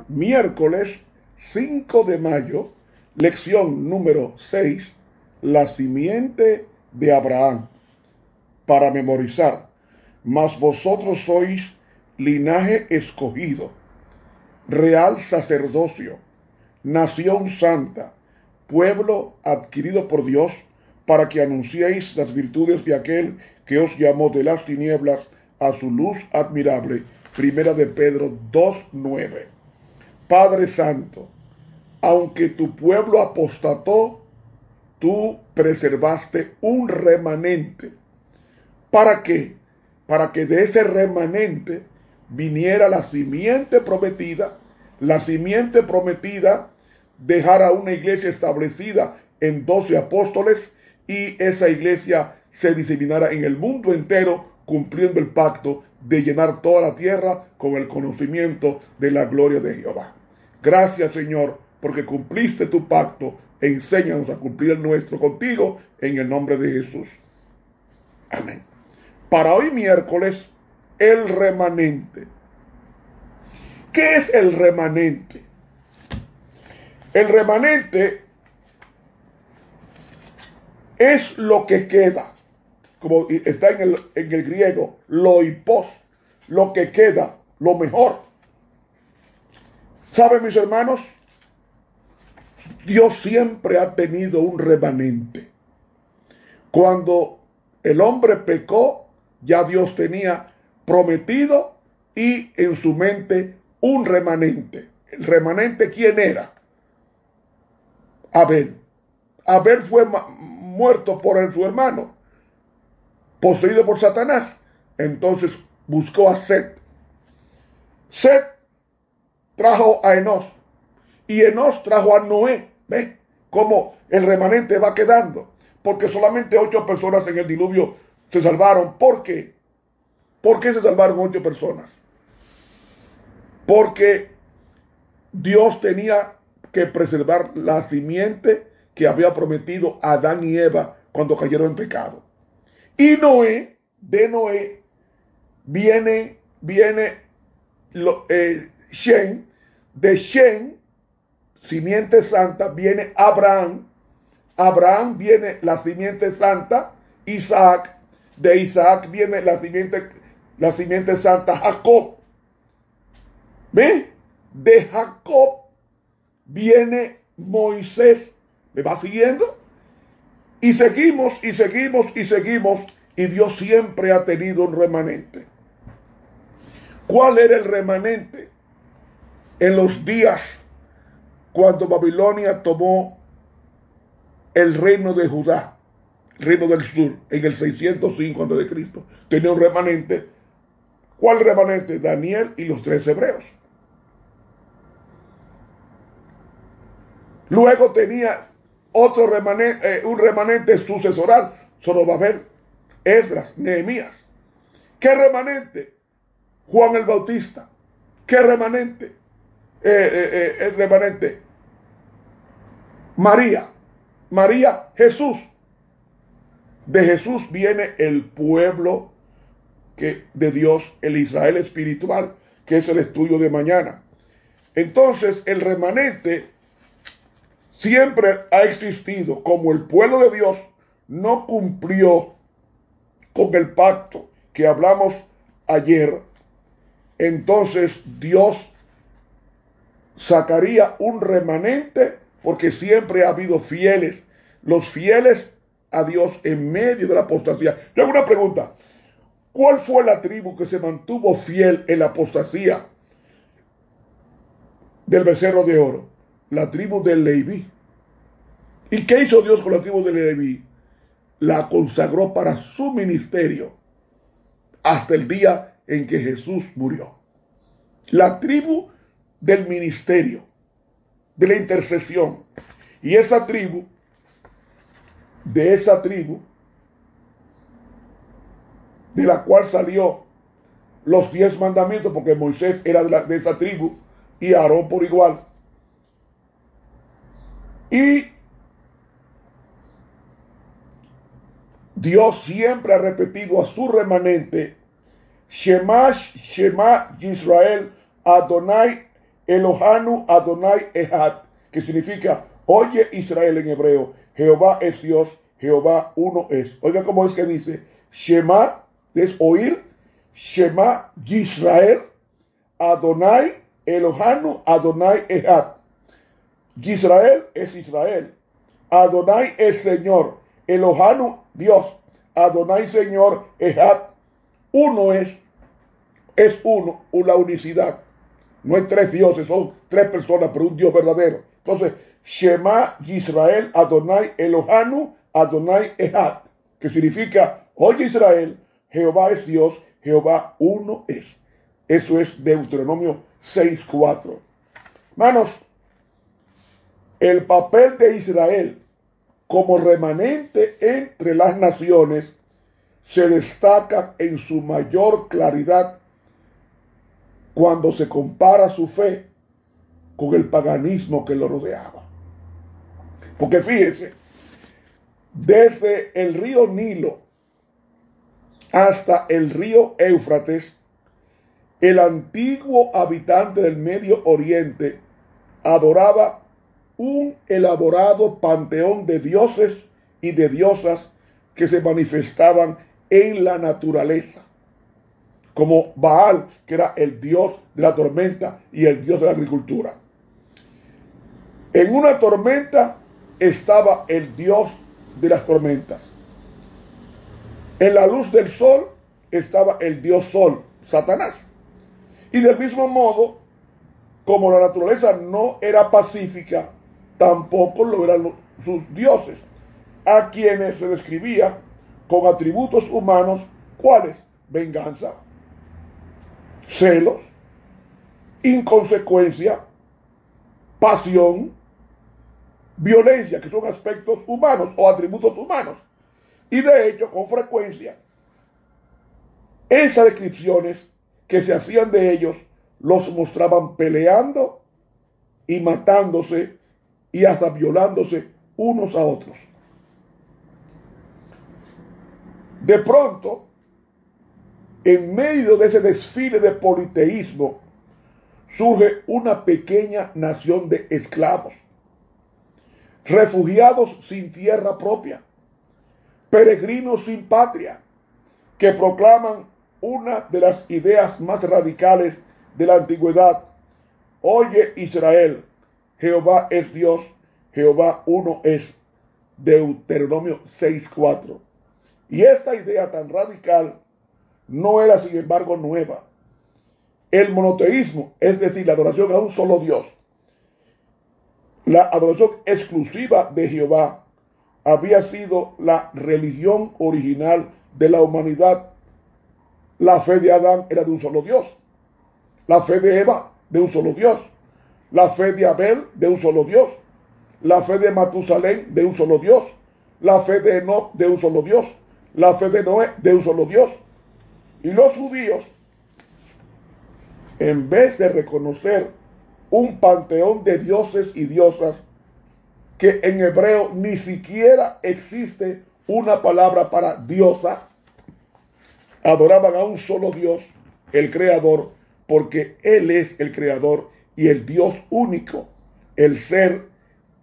Miércoles 5 de mayo, lección número 6, la simiente de Abraham. Para memorizar: mas vosotros sois linaje escogido, real sacerdocio, nación santa, pueblo adquirido por Dios, para que anunciéis las virtudes de aquel que os llamó de las tinieblas a su luz admirable. Primera de Pedro 2:9. Padre Santo, aunque tu pueblo apostató, tú preservaste un remanente. ¿Para qué? Para que de ese remanente viniera la simiente prometida. La simiente prometida dejara una iglesia establecida en 12 apóstoles, y esa iglesia se diseminara en el mundo entero, cumpliendo el pacto de llenar toda la tierra con el conocimiento de la gloria de Jehová. Gracias, Señor, porque cumpliste tu pacto. Enséñanos a cumplir el nuestro contigo, en el nombre de Jesús. Amén. Para hoy miércoles, el remanente. ¿Qué es el remanente? El remanente es lo que queda, como está en el griego, loipos, lo que queda, lo mejor. ¿Saben, mis hermanos? Dios siempre ha tenido un remanente. Cuando el hombre pecó, ya Dios tenía prometido y en su mente un remanente. ¿El remanente quién era? Abel. Abel fue muerto por su hermano, poseído por Satanás. Entonces buscó a Set. Set trajo a Enos, y Enos trajo a Noé. ¿Ven cómo el remanente va quedando? Porque solamente 8 personas en el diluvio se salvaron. ¿Por qué? ¿Por qué se salvaron 8 personas? Porque Dios tenía que preservar la simiente que había prometido a Adán y Eva cuando cayeron en pecado. Y de Noé viene Shem. De Shem, simiente santa, viene Abraham. Abraham viene la simiente santa, Isaac. De Isaac viene la simiente santa, Jacob. ¿Ve? De Jacob viene Moisés. ¿Me va siguiendo? Y seguimos, y seguimos, y seguimos. Y Dios siempre ha tenido un remanente. ¿Cuál era el remanente? En los días cuando Babilonia tomó el reino de Judá, el reino del sur, en el 605 a.C., tenía un remanente. ¿Cuál remanente? Daniel y los 3 hebreos. Luego tenía otro remanente, un remanente sucesoral, Zorobabel, Esdras, Nehemías. ¿Qué remanente? Juan el Bautista. ¿Qué remanente? El remanente María, Jesús. De Jesús viene el pueblo de Dios, el Israel espiritual, que es el estudio de mañana. Entonces, el remanente siempre ha existido. Como el pueblo de Dios no cumplió con el pacto que hablamos ayer, entonces Dios sacaría un remanente, porque siempre ha habido fieles, los fieles a Dios en medio de la apostasía. Yo hago una pregunta: ¿cuál fue la tribu que se mantuvo fiel en la apostasía del becerro de oro? La tribu de Leví. ¿Y qué hizo Dios con la tribu de Leví? La consagró para su ministerio hasta el día en que Jesús murió. La tribu del ministerio, de la intercesión. Y de esa tribu, de la cual salió los 10 mandamientos, porque Moisés era de esa tribu y Aarón por igual. Y Dios siempre ha repetido a su remanente, Shema Yisrael, Adonai Elohanu, Adonai Echad, que significa, oye Israel en hebreo, Jehová es Dios, Jehová uno es. Oiga cómo es que dice, Shema es oír, Shema Yisrael, Adonai Elohanu, Adonai Echad. Yisrael es Israel, Adonai es Señor, Elohanu Dios, Adonai Señor, Echad, uno es uno, una unicidad. No hay tres dioses, son tres personas, pero un Dios verdadero. Entonces, Shema Yisrael, Adonai Elohanu, Adonai Echad, que significa, oye Israel, Jehová es Dios, Jehová uno es. Eso es Deuteronomio 6:4. Hermanos, el papel de Israel como remanente entre las naciones se destaca en su mayor claridad cuando se compara su fe con el paganismo que lo rodeaba. Porque fíjense, desde el río Nilo hasta el río Éufrates, el antiguo habitante del Medio Oriente adoraba un elaborado panteón de dioses y de diosas que se manifestaban en la naturaleza, como Baal, que era el dios de la tormenta y el dios de la agricultura. En una tormenta estaba el dios de las tormentas. En la luz del sol estaba el dios sol, Satanás. Y del mismo modo, como la naturaleza no era pacífica, tampoco lo eran sus dioses, a quienes se describía con atributos humanos, ¿cuáles? Venganza, celos, inconsecuencia, pasión, violencia, que son aspectos humanos o atributos humanos. Y de hecho, con frecuencia, esas descripciones que se hacían de ellos los mostraban peleando y matándose y hasta violándose unos a otros. De pronto, en medio de ese desfile de politeísmo, surge una pequeña nación de esclavos, refugiados sin tierra propia, peregrinos sin patria, que proclaman una de las ideas más radicales de la antigüedad. Oye Israel, Jehová es Dios, Jehová uno es. Deuteronomio 6:4. Y esta idea tan radical no era, sin embargo, nueva. El monoteísmo, es decir, la adoración a un solo Dios, la adoración exclusiva de Jehová, había sido la religión original de la humanidad. La fe de Adán era de un solo Dios, la fe de Eva de un solo Dios, la fe de Abel de un solo Dios, la fe de Matusalén de un solo Dios, la fe de Enoc de un solo Dios, la fe de Noé de un solo Dios. Y los judíos, en vez de reconocer un panteón de dioses y diosas, que en hebreo ni siquiera existe una palabra para diosa, adoraban a un solo Dios, el Creador, porque Él es el Creador y el Dios único, el ser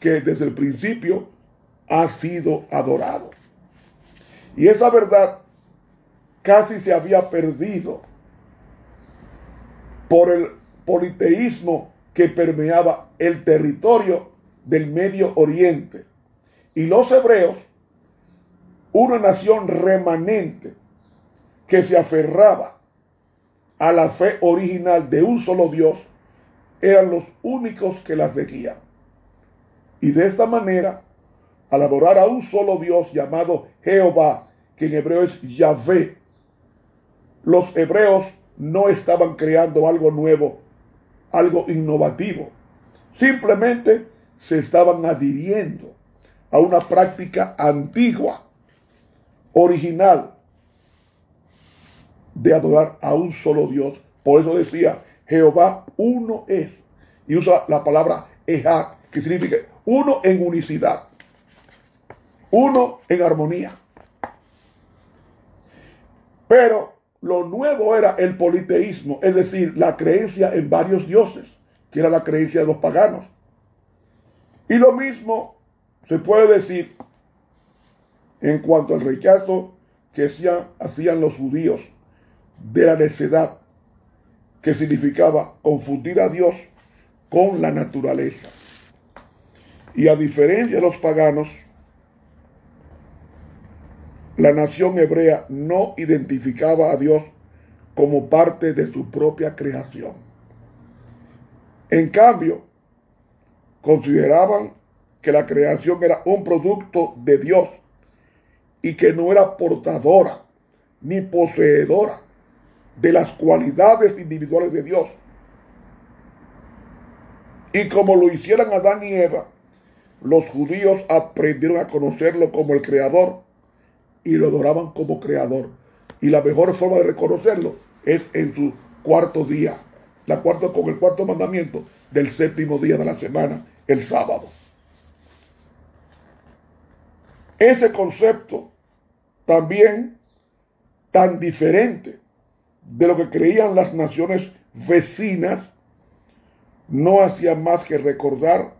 que desde el principio ha sido adorado. Y esa verdad casi se había perdido por el politeísmo que permeaba el territorio del Medio Oriente. Y los hebreos, una nación remanente que se aferraba a la fe original de un solo Dios, eran los únicos que la seguían. Y de esta manera, al adorar a un solo Dios llamado Jehová, que en hebreo es Yahvé, los hebreos no estaban creando algo nuevo, algo innovativo. Simplemente se estaban adhiriendo a una práctica antigua, original, de adorar a un solo Dios. Por eso decía, Jehová uno es. Y usa la palabra Echad, que significa uno en unicidad, uno en armonía. Pero lo nuevo era el politeísmo, es decir, la creencia en varios dioses, que era la creencia de los paganos. Y lo mismo se puede decir en cuanto al rechazo que hacían los judíos de la necedad, que significaba confundir a Dios con la naturaleza. Y a diferencia de los paganos, la nación hebrea no identificaba a Dios como parte de su propia creación. En cambio, consideraban que la creación era un producto de Dios y que no era portadora ni poseedora de las cualidades individuales de Dios. Y como lo hicieran Adán y Eva, los judíos aprendieron a conocerlo como el Creador y lo adoraban como Creador. Y la mejor forma de reconocerlo es en su cuarto día, con el cuarto mandamiento del séptimo día de la semana, el sábado. Ese concepto también tan diferente de lo que creían las naciones vecinas, no hacía más que recordar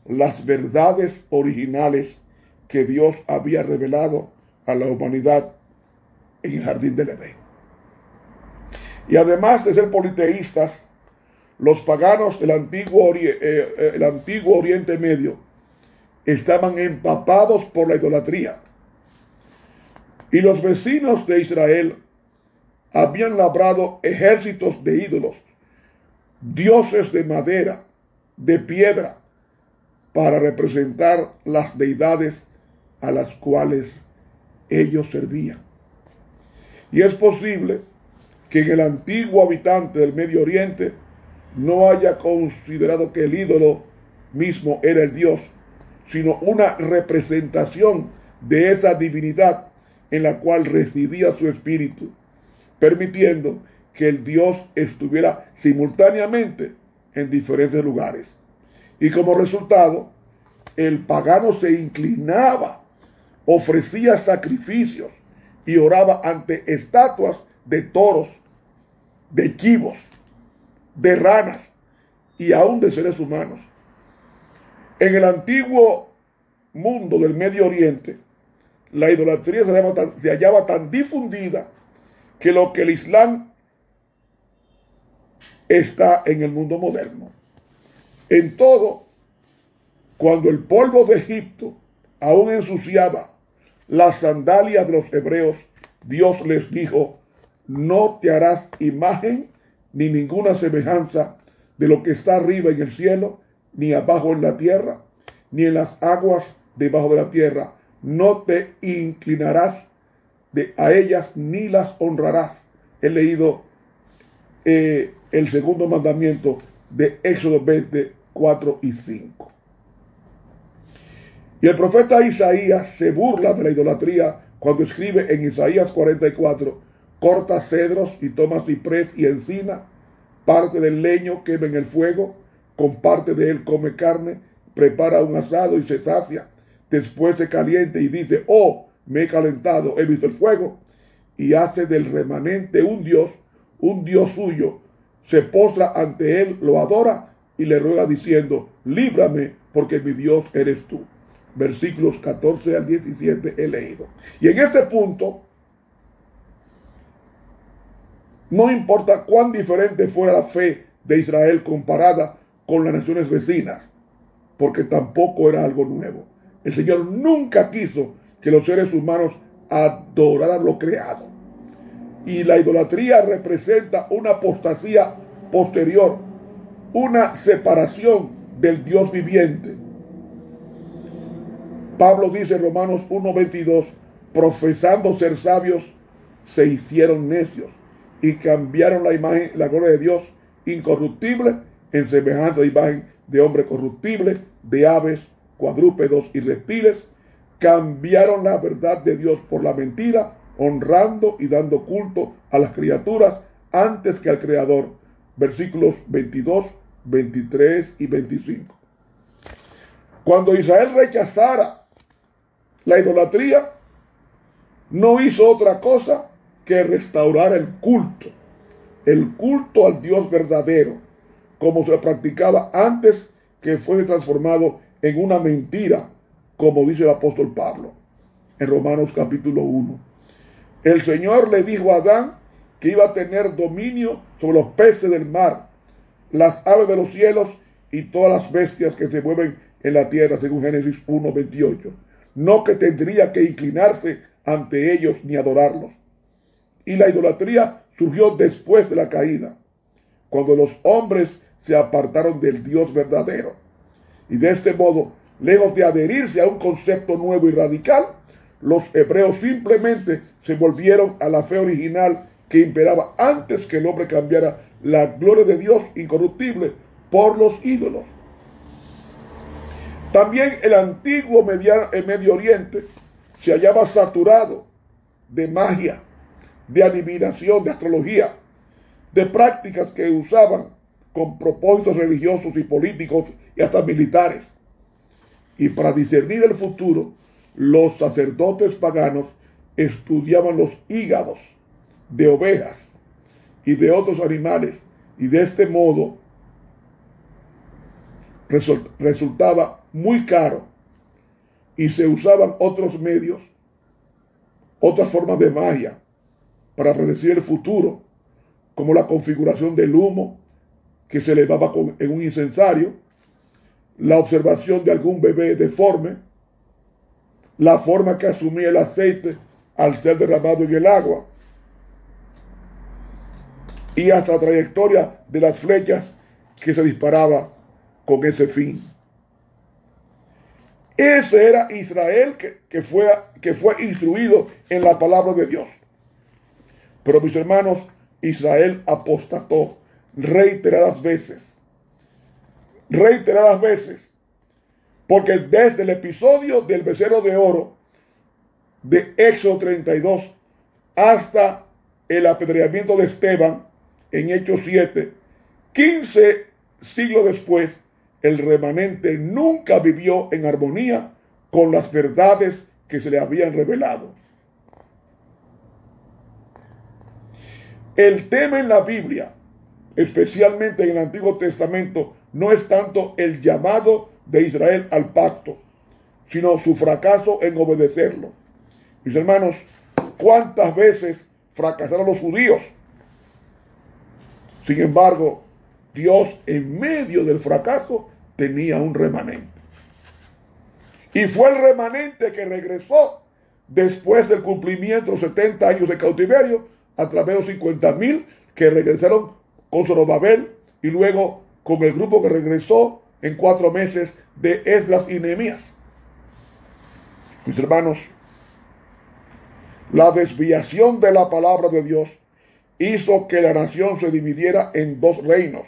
las verdades originales que Dios había revelado a la humanidad en el jardín del Edén. Y además de ser politeístas, los paganos del antiguo Oriente Medio estaban empapados por la idolatría. Y los vecinos de Israel habían labrado ejércitos de ídolos, dioses de madera, de piedra, para representar las deidades a las cuales ellos servían. Y es posible que en el antiguo habitante del Medio Oriente no haya considerado que el ídolo mismo era el Dios, sino una representación de esa divinidad en la cual residía su espíritu, permitiendo que el Dios estuviera simultáneamente en diferentes lugares. Y como resultado, el pagano se inclinaba, ofrecía sacrificios y oraba ante estatuas de toros, de chivos, de ranas y aún de seres humanos. En el antiguo mundo del Medio Oriente, la idolatría se hallaba tan difundida que lo que el Islam está en el mundo moderno. En todo, cuando el polvo de Egipto aún ensuciaba las sandalias de los hebreos, Dios les dijo: no te harás imagen ni ninguna semejanza de lo que está arriba en el cielo, ni abajo en la tierra, ni en las aguas debajo de la tierra. No te inclinarás a ellas ni las honrarás. He leído el segundo mandamiento de Éxodo 20, 4 y 5. Y el profeta Isaías se burla de la idolatría cuando escribe en Isaías 44: corta cedros y toma ciprés y encina, parte del leño quema en el fuego, con parte de él come carne, prepara un asado y se sacia, después se calienta y dice: oh, me he calentado, he visto el fuego, y hace del remanente un Dios suyo, se postra ante él, lo adora y le ruega diciendo: líbrame, porque mi Dios eres tú. Versículos 14 al 17 he leído. Y en este punto, no importa cuán diferente fuera la fe de Israel comparada con las naciones vecinas, porque tampoco era algo nuevo. El Señor nunca quiso que los seres humanos adoraran lo creado. Y la idolatría representa una apostasía posterior, una separación del Dios viviente. Pablo dice en Romanos 1:22: profesando ser sabios, se hicieron necios y cambiaron la imagen, la gloria de Dios incorruptible en semejanza de imagen de hombre corruptible, de aves, cuadrúpedos y reptiles. Cambiaron la verdad de Dios por la mentira, honrando y dando culto a las criaturas antes que al Creador. Versículos 22, 23 y 25. Cuando Israel rechazara la idolatría, no hizo otra cosa que restaurar el culto al Dios verdadero, como se practicaba antes que fuese transformado en una mentira, como dice el apóstol Pablo en Romanos capítulo 1. El Señor le dijo a Adán que iba a tener dominio sobre los peces del mar, las aves de los cielos y todas las bestias que se mueven en la tierra, según Génesis 1:28. No que tendría que inclinarse ante ellos ni adorarlos. Y la idolatría surgió después de la caída, cuando los hombres se apartaron del Dios verdadero. Y de este modo, lejos de adherirse a un concepto nuevo y radical, los hebreos simplemente se volvieron a la fe original que imperaba antes que el hombre cambiara la gloria de Dios incorruptible por los ídolos. También el antiguo Medio Oriente se hallaba saturado de magia, de adivinación, de astrología, de prácticas que usaban con propósitos religiosos y políticos y hasta militares. Y para discernir el futuro, los sacerdotes paganos estudiaban los hígados de ovejas y de otros animales, y de este modo resultaba muy caro, y se usaban otros medios, otras formas de magia para predecir el futuro, como la configuración del humo que se elevaba en un incensario, la observación de algún bebé deforme, la forma que asumía el aceite al ser derramado en el agua, y hasta la trayectoria de las flechas que se disparaba con ese fin. Ese era Israel que fue instruido en la palabra de Dios. Pero mis hermanos, Israel apostató reiteradas veces, porque desde el episodio del becerro de oro de Éxodo 32 hasta el apedreamiento de Esteban en Hechos 7, 15 siglos después, el remanente nunca vivió en armonía con las verdades que se le habían revelado. El tema en la Biblia, especialmente en el Antiguo Testamento, no es tanto el llamado de Israel al pacto, sino su fracaso en obedecerlo. Mis hermanos, ¿cuántas veces fracasaron los judíos? Sin embargo, Dios en medio del fracaso tenía un remanente. Y fue el remanente que regresó después del cumplimiento de los 70 años de cautiverio, a través de los 50,000 que regresaron con Zorobabel, y luego con el grupo que regresó en 4 meses de Esdras y Nehemías. Mis hermanos, la desviación de la palabra de Dios hizo que la nación se dividiera en 2 reinos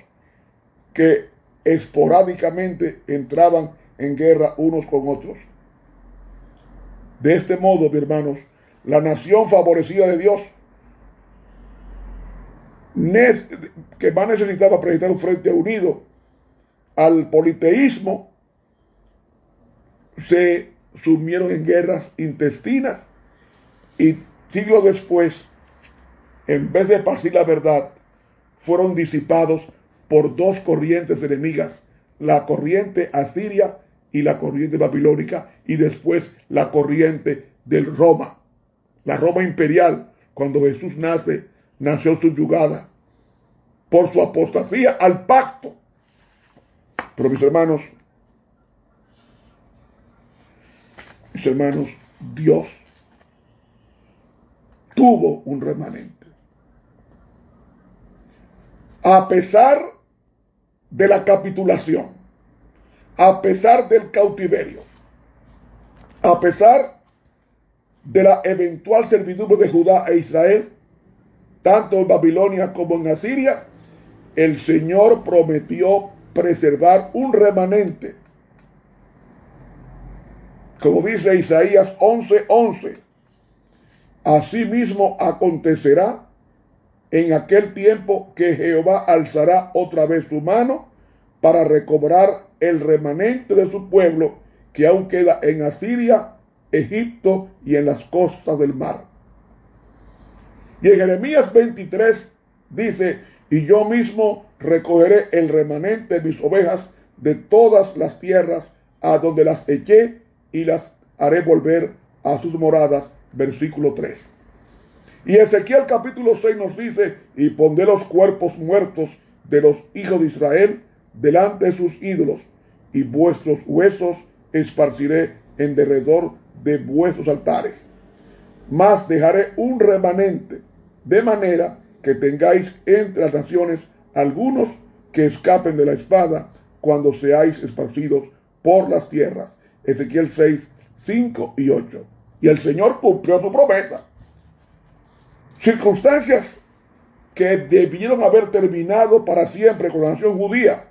que esporádicamente entraban en guerra unos con otros. De este modo, mis hermanos, la nación favorecida de Dios, que más necesitaba presentar un frente unido al politeísmo, se sumieron en guerras intestinas, y siglos después, en vez de esparcir la verdad, fueron disipados por 2 corrientes enemigas, la corriente asiria y la corriente babilónica, y después la corriente del Roma. La Roma imperial, cuando Jesús nació subyugada por su apostasía al pacto. Pero mis hermanos, Dios tuvo un remanente. A pesar de la capitulación, a pesar del cautiverio, a pesar de la eventual servidumbre de Judá e Israel, tanto en Babilonia como en Asiria, el Señor prometió preservar un remanente. Como dice Isaías 11:11, asimismo acontecerá en aquel tiempo que Jehová alzará otra vez su mano para recobrar el remanente de su pueblo que aún queda en Asiria, Egipto y en las costas del mar. Y en Jeremías 23 dice, y yo mismo recogeré el remanente de mis ovejas de todas las tierras a donde las eché y las haré volver a sus moradas. Versículo 3. Y Ezequiel capítulo 6 nos dice, y pondré los cuerpos muertos de los hijos de Israel delante de sus ídolos, y vuestros huesos esparciré en derredor de vuestros altares. Mas dejaré un remanente, de manera que tengáis entre las naciones algunos que escapen de la espada cuando seáis esparcidos por las tierras. Ezequiel 6, 5 y 8. Y el Señor cumplió su promesa. Circunstancias que debieron haber terminado para siempre con la nación judía,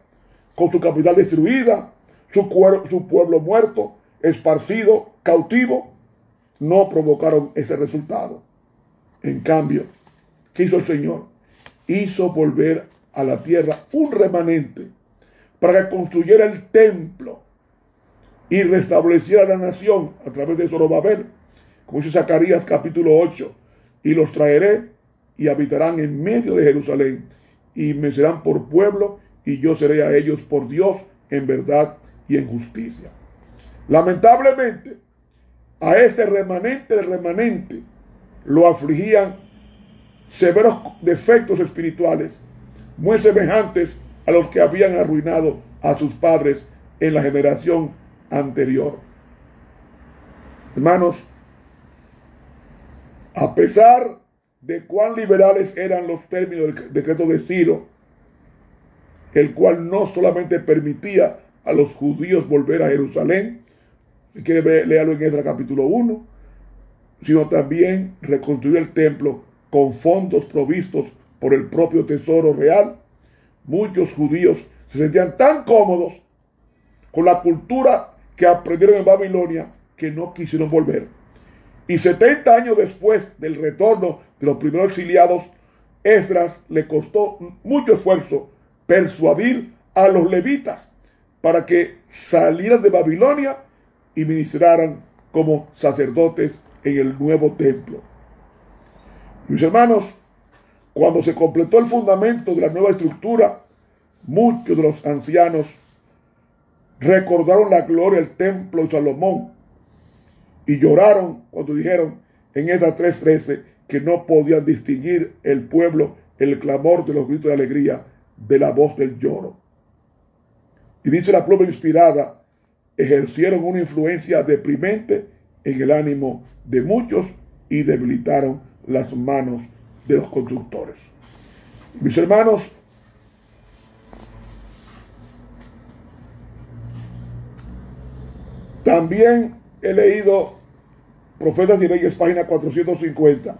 con su capital destruida, su pueblo muerto, esparcido, cautivo, no provocaron ese resultado. En cambio, ¿qué hizo el Señor? Hizo volver a la tierra un remanente para que construyera el templo y restableciera la nación a través de Zorobabel, como dice Zacarías capítulo 8, y los traeré y habitarán en medio de Jerusalén y me serán por pueblo y yo seré a ellos por Dios en verdad y en justicia. Lamentablemente, a este remanente lo afligían severos defectos espirituales muy semejantes a los que habían arruinado a sus padres en la generación anterior. Hermanos, a pesar de cuán liberales eran los términos del decreto de Ciro, el cual no solamente permitía a los judíos volver a Jerusalén, si quiere léalo en Esdras capítulo 1, sino también reconstruir el templo con fondos provistos por el propio tesoro real. Muchos judíos se sentían tan cómodos con la cultura que aprendieron en Babilonia que no quisieron volver. Y 70 años después del retorno de los primeros exiliados, Esdras le costó mucho esfuerzo persuadir a los levitas para que salieran de Babilonia y ministraran como sacerdotes en el nuevo templo. Mis hermanos, cuando se completó el fundamento de la nueva estructura, muchos de los ancianos recordaron la gloria del templo de Salomón y lloraron cuando dijeron en Esdras 3:13 que no podían distinguir el pueblo el clamor de los gritos de alegría de la voz del lloro. Y dice la pluma inspirada, ejercieron una influencia deprimente en el ánimo de muchos y debilitaron las manos de los constructores. Mis hermanos, también he leído Profetas y Reyes, página 450.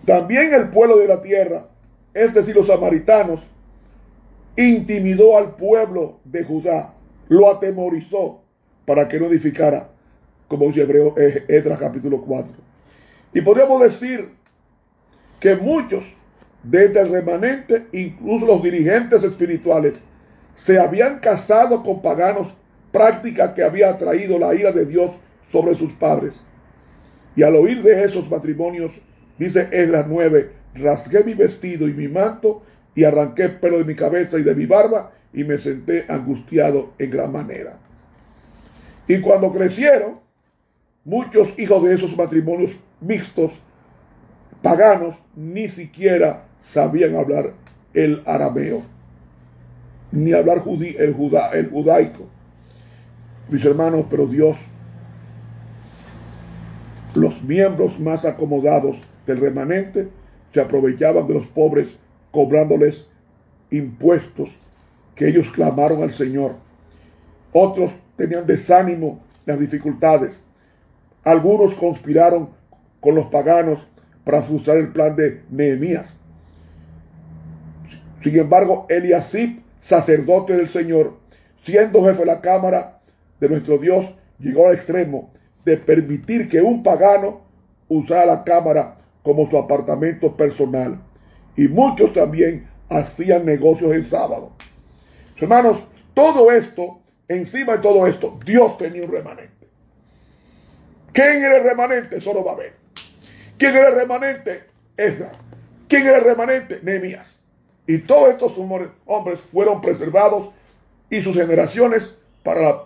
También el pueblo de la tierra, es decir, los samaritanos, intimidó al pueblo de Judá, lo atemorizó para que no edificara, como dice Esdras capítulo 4. Y podríamos decir que muchos de este remanente, incluso los dirigentes espirituales, se habían casado con paganos, práctica que había traído la ira de Dios sobre sus padres. Y al oír de esos matrimonios, dice Esdras 9, rasgué mi vestido y mi manto y arranqué pelo de mi cabeza y de mi barba y me senté angustiado en gran manera. Y cuando crecieron, muchos hijos de esos matrimonios mixtos, paganos, ni siquiera sabían hablar el arameo, ni hablar el judaico. Mis hermanos, pero Dios, los miembros más acomodados del remanente se aprovechaban de los pobres, cobrándoles impuestos que ellos clamaron al Señor. Otros tenían desánimo en las dificultades. Algunos conspiraron con los paganos para frustrar el plan de Nehemías. Sin embargo, Eliasib, sacerdote del Señor, siendo jefe de la cámara de nuestro Dios, llegó al extremo de permitir que un pagano usara la cámara como su apartamento personal. Y muchos también hacían negocios en sábado. Hermanos, todo esto, encima de todo esto, Dios tenía un remanente. ¿Quién era el remanente? Zorobabel. ¿Quién era el remanente? Esdras. ¿Quién era el remanente? Nehemías. Y todos estos hombres fueron preservados y sus generaciones para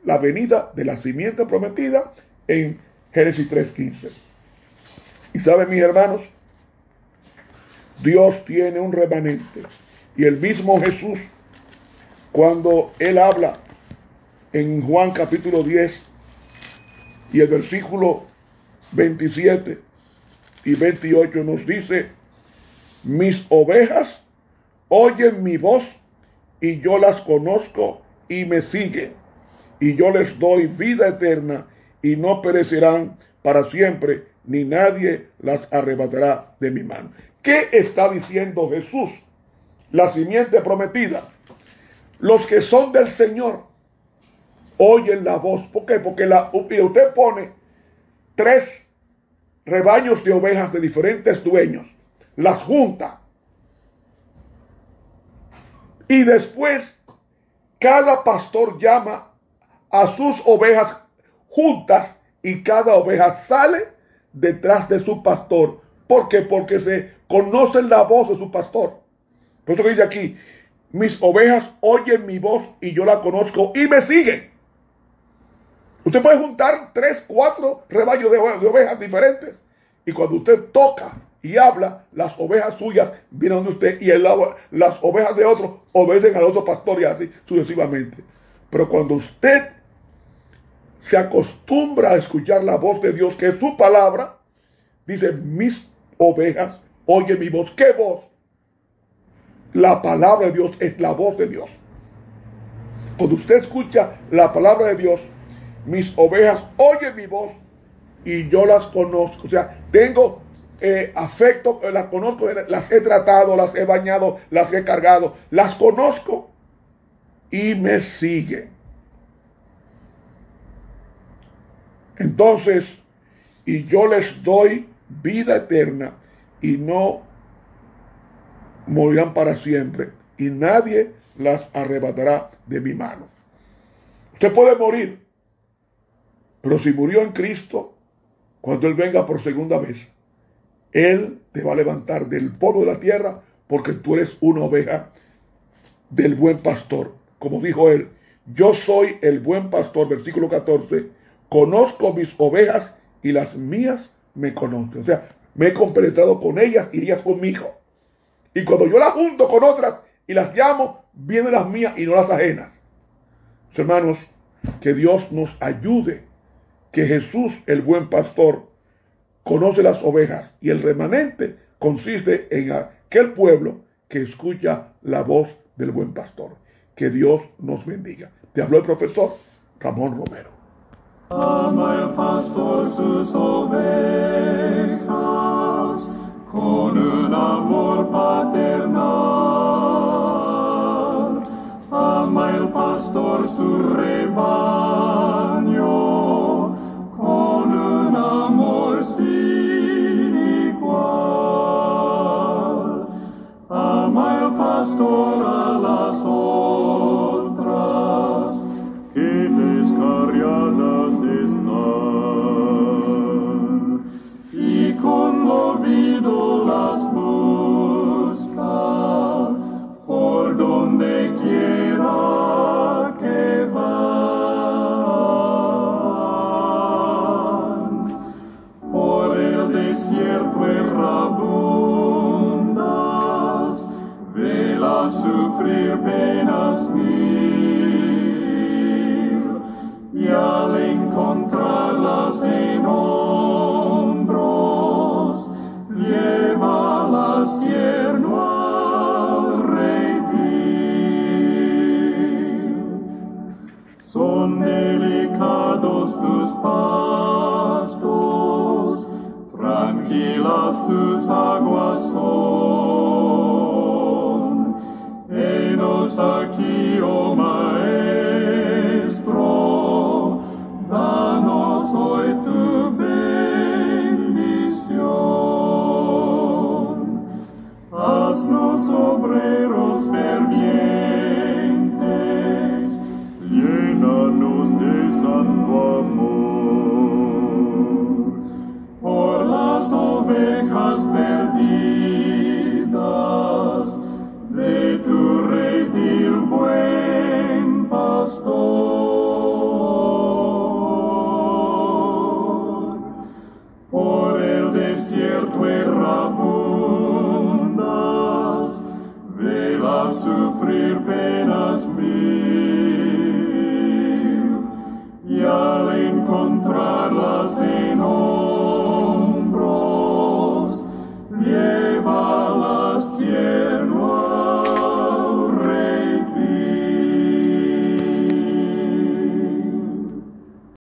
la venida de la simiente prometida en Génesis 3:15. Y saben, mis hermanos, Dios tiene un remanente. Y el mismo Jesús, cuando Él habla en Juan capítulo 10 y el versículo 27 y 28 nos dice: mis ovejas oyen mi voz y yo las conozco y me siguen, y yo les doy vida eterna y no perecerán para siempre, ni nadie las arrebatará de mi mano. ¿Qué está diciendo Jesús? La simiente prometida. Los que son del Señor oyen la voz. ¿Por qué? Porque usted pone 3 rebaños de ovejas de diferentes dueños, las junta, y después cada pastor llama a sus ovejas juntas y cada oveja sale detrás de su pastor. ¿Por qué? Porque se conocen la voz de su pastor. Por eso que dice aquí: mis ovejas oyen mi voz y yo la conozco y me siguen. Usted puede juntar 3, 4 rebaños de ovejas diferentes, y cuando usted toca y habla, las ovejas suyas vienen donde usted, y las ovejas de otros obedecen al otro pastor, y así sucesivamente. Pero cuando usted se acostumbra a escuchar la voz de Dios, que es su palabra, dice: mis ovejas oyen mi voz. ¿Qué voz? La palabra de Dios es la voz de Dios. Cuando usted escucha la palabra de Dios: mis ovejas oyen mi voz y yo las conozco. O sea, tengo afecto, las conozco, las he tratado, las he bañado, las he cargado, las conozco y me siguen. Entonces, y yo les doy vida eterna y no morirán para siempre, y nadie las arrebatará de mi mano. Usted puede morir, pero si murió en Cristo, cuando Él venga por segunda vez, Él te va a levantar del polvo de la tierra, porque tú eres una oveja del buen pastor. Como dijo Él: yo soy el buen pastor, versículo 14, conozco mis ovejas y las mías me conocen. O sea, me he compenetrado con ellas y ellas conmigo. Y cuando yo las junto con otras y las llamo, vienen las mías y no las ajenas. Hermanos, que Dios nos ayude, que Jesús, el buen pastor, conoce las ovejas, y el remanente consiste en aquel pueblo que escucha la voz del buen pastor. Que Dios nos bendiga. Te habló el profesor Ramón Romero. Ama el pastor sus ovejas con un amor paternal. Ama el pastor su rebaño con un amor sin igual. Ama el pastor a las otras que descarriadas están, y conmovido las busca por donde quiera que van. Por el desierto errabundas, vela sufrir penas y al encontrarlas en hombros, llévalas tierno al redil. Son delicados tus pastos, tranquilas tus aguas son. Henos aquí, oh Maestro, danos hoy tu bendición. Haznos obreros fervientes, llénanos de santo amor. Por las ovejas sufrir penas mil, y al encontrarlas en hombros,